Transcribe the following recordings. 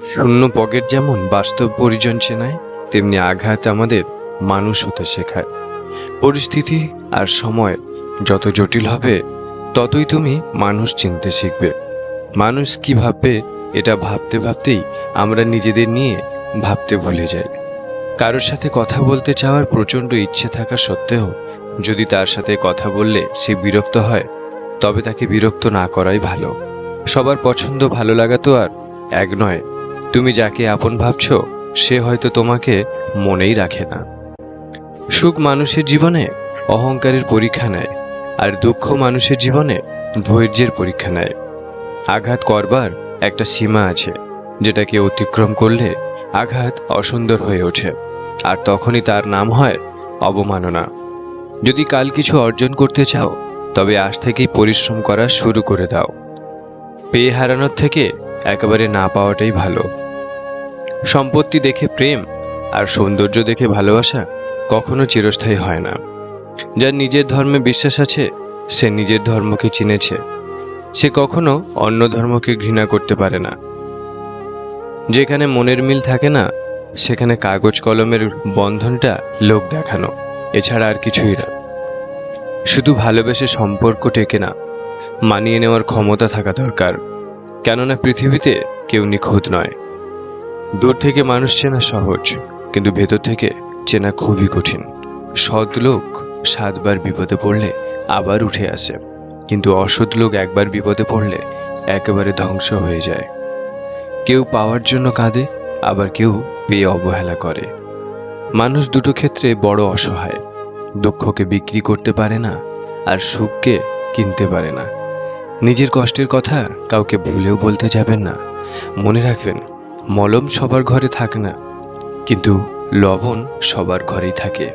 শূন্য পকেট যেমন বাস্তব পরিজন চেনায়, তেমনি আঘাত আমাদের মানুষ হতে শেখায়। পরিস্থিতি আর সময় যত জটিল হবে, ততই তুমি মানুষ চিনতে শিখবে। মানুষ কি ভাববে এটা ভাবতে ভাবতেই আমরা নিজেদের নিয়ে ভাবতে ভুলে যাই। কারোর সাথে কথা বলতে চাওয়ার প্রচণ্ড ইচ্ছে থাকা সত্ত্বেও যদি তার সাথে কথা বললে সে বিরক্ত হয়, তবে তাকে বিরক্ত না করাই ভালো। সবার পছন্দ ভালো লাগা তো আর এক নয়। তুমি যাকে আপন ভাবছো সে হয়তো তোমাকে মনেই রাখে না। সুখ মানুষের জীবনে অহংকারের পরীক্ষা নেয়, আর দুঃখ মানুষের জীবনে ধৈর্যের পরীক্ষা নেয়। আঘাত করবার একটা সীমা আছে, যেটাকে অতিক্রম করলে আঘাত অসুন্দর হয়ে ওঠে, আর তখনই তার নাম হয় অবমাননা। যদি কাল কিছু অর্জন করতে চাও, তবে আজ থেকেই পরিশ্রম করা শুরু করে দাও। পেয়ে হারানোর থেকে একেবারে না পাওয়াটাই ভালো। সম্পত্তি দেখে প্রেম আর সৌন্দর্য দেখে ভালোবাসা কখনো চিরস্থায়ী হয় না। যার নিজের ধর্মে বিশ্বাস আছে, সে নিজের ধর্মকে চিনেছে, সে কখনো অন্য ধর্মকে ঘৃণা করতে পারে না। যেখানে মনের মিল থাকে না, সেখানে কাগজ কলমের বন্ধনটা লোক দেখানো, এছাড়া আর কিছুই না। শুধু ভালোবেসে সম্পর্ক টেকে না, মানিয়ে নেওয়ার ক্ষমতা থাকা দরকার। কেননা পৃথিবীতে কেউ নিখুঁত নয়। দূর থেকে মানুষ চেনা সহজ, কিন্তু ভেতর থেকে চেনা খুবই কঠিন। সৎ লোক 7 বার বিপদে পড়লে আবার উঠে আসে, কিন্তু অসৎ লোক একবার বিপদে পড়লে একেবারে ধ্বংস হয়ে যায়। কেউ পাওয়ার জন্য কাঁদে, আবার কেউ পেয়ে অবহেলা করে। মানুষ দুটো ক্ষেত্রে বড় অসহায়। দুঃখকে বিক্রি করতে পারে না, আর সুখকে কিনতে পারে না। নিজের কষ্টের কথা কাউকে ভুলেও বলতে যাবেন না। মনে রাখবেন, মলম সবার ঘরে থাকে না, কিন্তু লবণ সবার ঘরেই থাকে।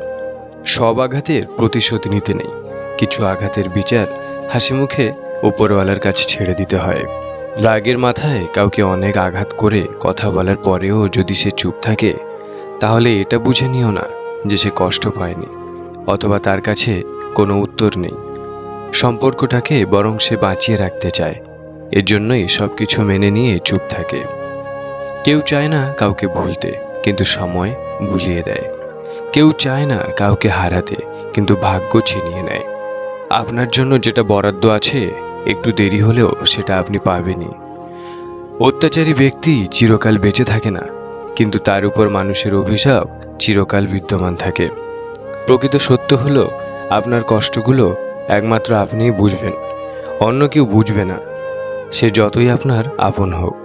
সব আঘাতের প্রতিশোধ নিতে নেই, কিছু আঘাতের বিচার হাসি মুখে উপরওয়ালার কাছে ছেড়ে দিতে হয়। রাগের মাথায় কাউকে অনেক আঘাত করে কথা বলার পরেও যদি সে চুপ থাকে, তাহলে এটা বুঝে নিও না যে সে কষ্ট পায়নি, অথবা তার কাছে কোনো উত্তর নেই। সম্পর্কটাকে বরং সে বাঁচিয়ে রাখতে চায়, এর জন্যই সব কিছু মেনে নিয়ে চুপ থাকে। কেউ চায় না কাউকে ভুলতে, কিন্তু সময় ভুলিয়ে দেয়। কেউ চায় না কাউকে হারাতে, কিন্তু ভাগ্য ছিনিয়ে নেয়। আপনার জন্য যেটা বরাদ্দ আছে, একটু দেরি হলেও সেটা আপনি পাবেনই। অত্যাচারী ব্যক্তি চিরকাল বেঁচে থাকে না, কিন্তু তার উপর মানুষের অভিশাপ চিরকাল বিদ্যমান থাকে। প্রকৃত সত্য হলো, আপনার কষ্টগুলো একমাত্র আপনিই বুঝবেন, অন্য কেউ বুঝবে না, সে যতই আপনার আপন হোক।